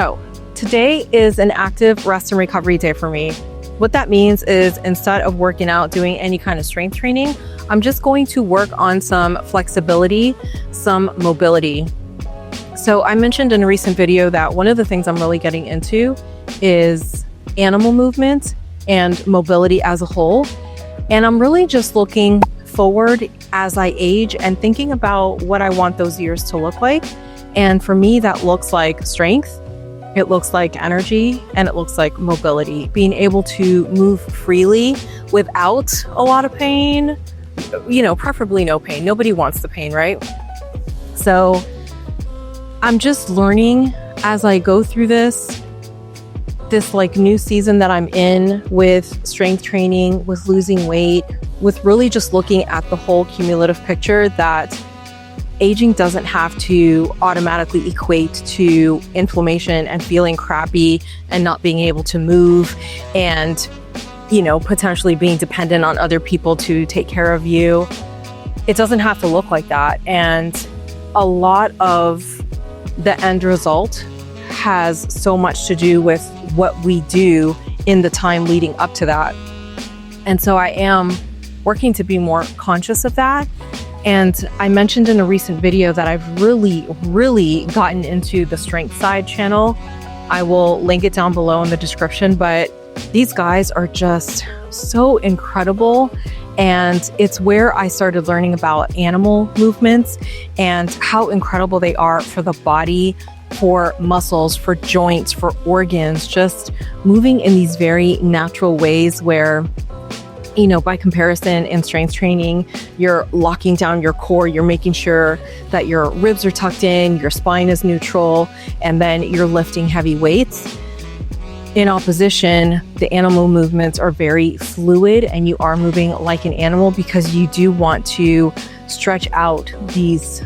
So today is an active rest and recovery day for me. What that means is instead of working out, doing any kind of strength training, I'm just going to work on some flexibility, some mobility. So I mentioned in a recent video that one of the things I'm really getting into is animal movement and mobility as a whole. And I'm really just looking forward as I age and thinking about what I want those years to look like. And for me, that looks like strength, it looks like energy, and it looks like mobility. Being able to move freely without a lot of pain, you know, preferably no pain. Nobody wants the pain, right? So I'm just learning as I go through this like new season that I'm in with strength training, with losing weight, with really just looking at the whole cumulative picture that aging doesn't have to automatically equate to inflammation and feeling crappy and not being able to move and, you know, potentially being dependent on other people to take care of you. It doesn't have to look like that. And a lot of the end result has so much to do with what we do in the time leading up to that. And so I am working to be more conscious of that. And I mentioned in a recent video that I've really gotten into the strength side channel. I will link it down below in the description, but these guys are just so incredible. And it's where I started learning about animal movements and how incredible they are for the body, for muscles, for joints, for organs, just moving in these very natural ways where, you know, by comparison in strength training, you're locking down your core, you're making sure that your ribs are tucked in, your spine is neutral, and then you're lifting heavy weights. In opposition, the animal movements are very fluid and you are moving like an animal because you do want to stretch out these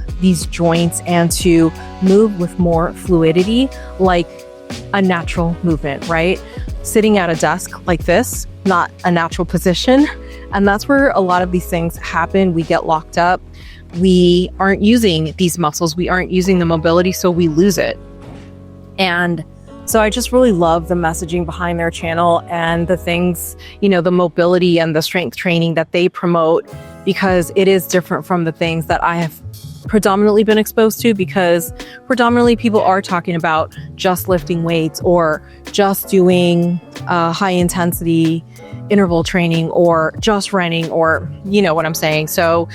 joints and to move with more fluidity like a natural movement, right? Sitting at a desk like this, not a natural position. And that's where a lot of these things happen. We get locked up. We aren't using these muscles. We aren't using the mobility, so we lose it. And so I just really love the messaging behind their channel and the things, you know, the mobility and the strength training that they promote, because it is different from the things that I have predominantly been exposed to, because predominantly people are talking about just lifting weights or just doing high intensity interval training or just running, or you know what I'm saying. So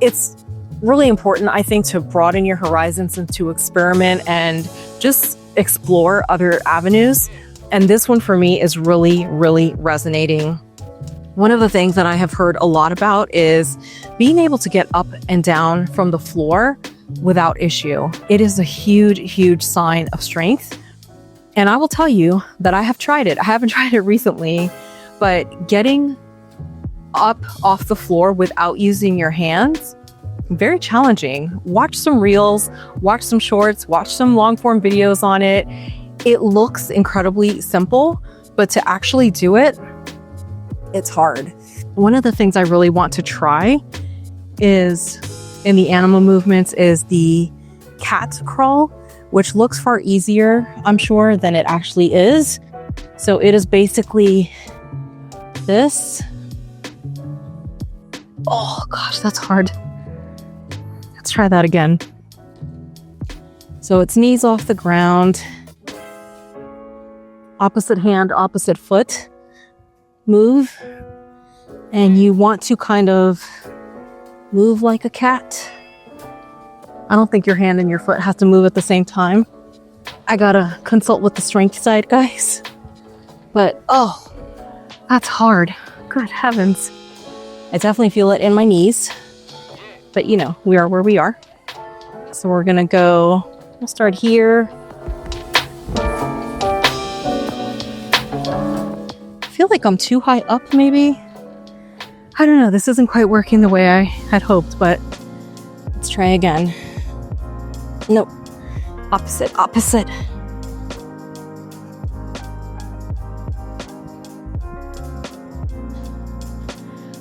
it's really important, I think, to broaden your horizons and to experiment and just explore other avenues. And this one for me is really resonating. One of the things that I have heard a lot about is being able to get up and down from the floor without issue. It is a huge sign of strength. And I will tell you that I have tried it. I haven't tried it recently, but getting up off the floor without using your hands, very challenging. Watch some reels, watch some shorts, watch some long form videos on it. It looks incredibly simple, but to actually do it, it's hard. One of the things I really want to try is in the animal movements is the cat crawl, which looks far easier, I'm sure, than it actually is. So it is basically this. Oh gosh, that's hard. Let's try that again. So it's knees off the ground, opposite hand, opposite foot, move, and you want to kind of move like a cat. I don't think your hand and your foot have to move at the same time. I gotta consult with the strength side guys. But oh, that's hard. Good heavens. I definitely feel it in my knees. But you know, we are where we are. So we're gonna go, we'll start here. I feel like I'm too high up maybe. I don't know, this isn't quite working the way I had hoped, but let's try again. Nope, opposite.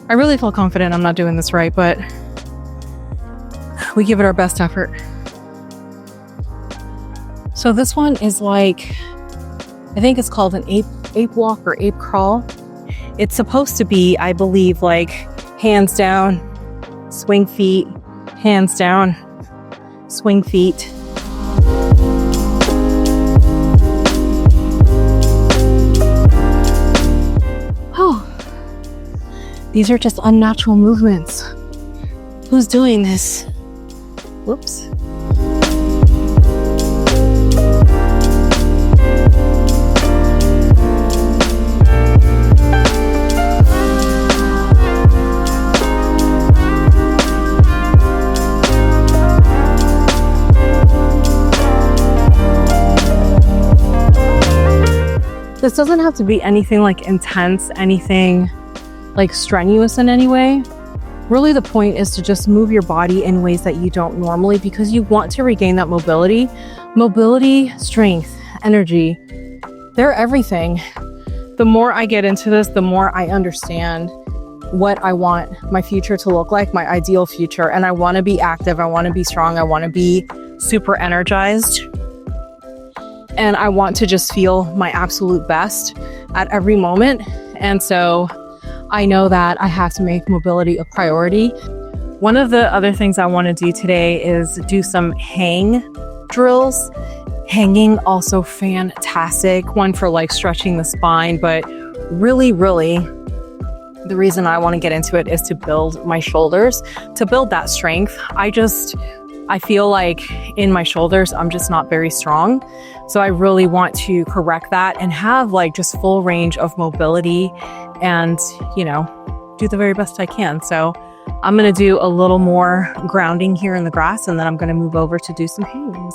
I really feel confident I'm not doing this right, but we give it our best effort. So this one is like, I think it's called an ape walk or ape crawl. It's supposed to be, I believe, like hands down, swing feet, hands down, swing feet. Oh, these are just unnatural movements. Who's doing this? Whoops. This doesn't have to be anything like intense, anything like strenuous in any way. Really, the point is to just move your body in ways that you don't normally, because you want to regain that mobility. Mobility, strength, energy, they're everything. The more I get into this, the more I understand what I want my future to look like, my ideal future. And I want to be active. I want to be strong. I want to be super energized. And I want to just feel my absolute best at every moment. And so I know that I have to make mobility a priority. One of the other things I want to do today is do some hang drills. Hanging, also fantastic. One for like stretching the spine, but really, the reason I want to get into it is to build my shoulders, to build that strength. I feel like in my shoulders, I'm just not very strong. So I really want to correct that and have like just full range of mobility and, you know, do the very best I can. So I'm going to do a little more grounding here in the grass, and then I'm going to move over to do some hangs.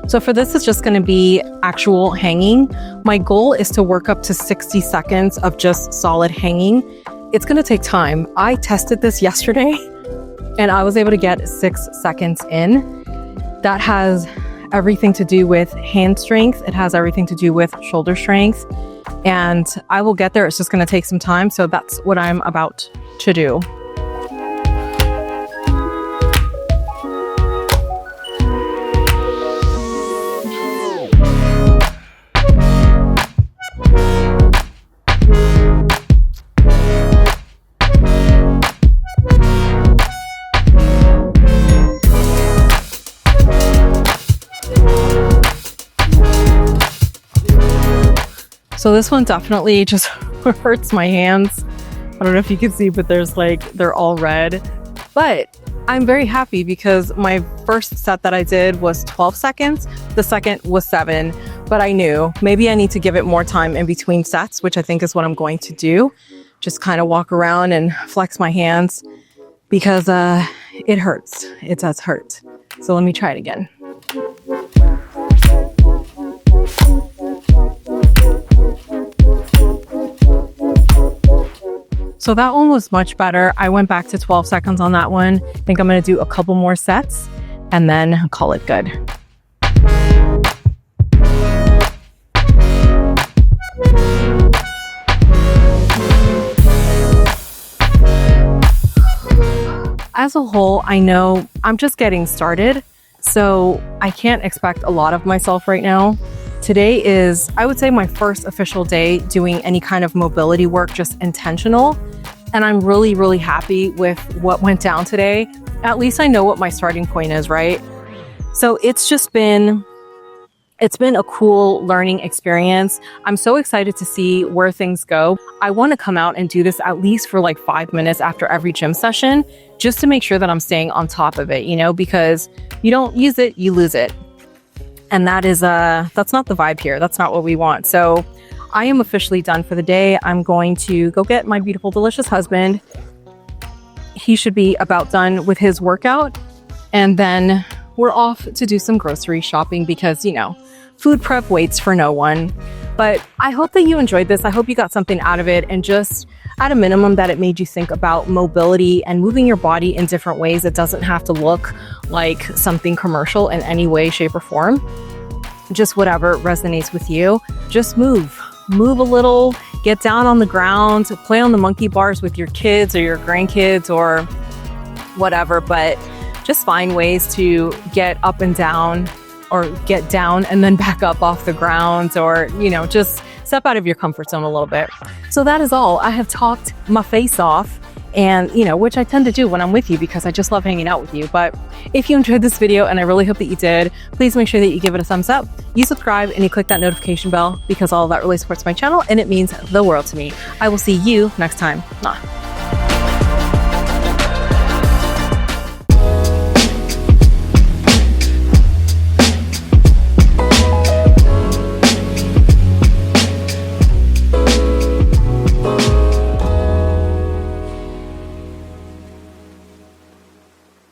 So for this, it's just going to be actual hanging. My goal is to work up to 60 seconds of just solid hanging. It's going to take time. I tested this yesterday and I was able to get 6 seconds in. That has everything to do with hand strength. It has everything to do with shoulder strength, and I will get there. It's just going to take some time. So that's what I'm about to do. So this one definitely just hurts my hands. I don't know if you can see, but they're all red. But I'm very happy because my first set that I did was 12 seconds. The second was 7, but I knew maybe I need to give it more time in between sets, which I think is what I'm going to do. Just kind of walk around and flex my hands because it hurts. It does hurt. So let me try it again. So that one was much better. I went back to 12 seconds on that one. I think I'm going to do a couple more sets and then call it good. As a whole, I know I'm just getting started, so I can't expect a lot of myself right now. Today is, I would say, my first official day doing any kind of mobility work, just intentional. And I'm really happy with what went down today. At least I know what my starting point is, right? So it's been a cool learning experience. I'm so excited to see where things go. I want to come out and do this at least for like 5 minutes after every gym session, just to make sure that I'm staying on top of it, you know, because you don't use it, you lose it. And that's not the vibe here. That's not what we want. So I am officially done for the day. I'm going to go get my beautiful, delicious husband. He should be about done with his workout. And then we're off to do some grocery shopping because, you know, food prep waits for no one. But I hope that you enjoyed this. I hope you got something out of it, and just at a minimum that it made you think about mobility and moving your body in different ways. It doesn't have to look like something commercial in any way, shape, or form. Just whatever resonates with you. Just move a little, get down on the ground, play on the monkey bars with your kids or your grandkids or whatever, but just find ways to get up and down, or get down and then back up off the ground, or, just step out of your comfort zone a little bit. So that is all. I have talked my face off, and, which I tend to do when I'm with you because I just love hanging out with you. But if you enjoyed this video, and I really hope that you did, please make sure that you give it a thumbs up, you subscribe, and you click that notification bell, because all of that really supports my channel and it means the world to me. I will see you next time. Mwah.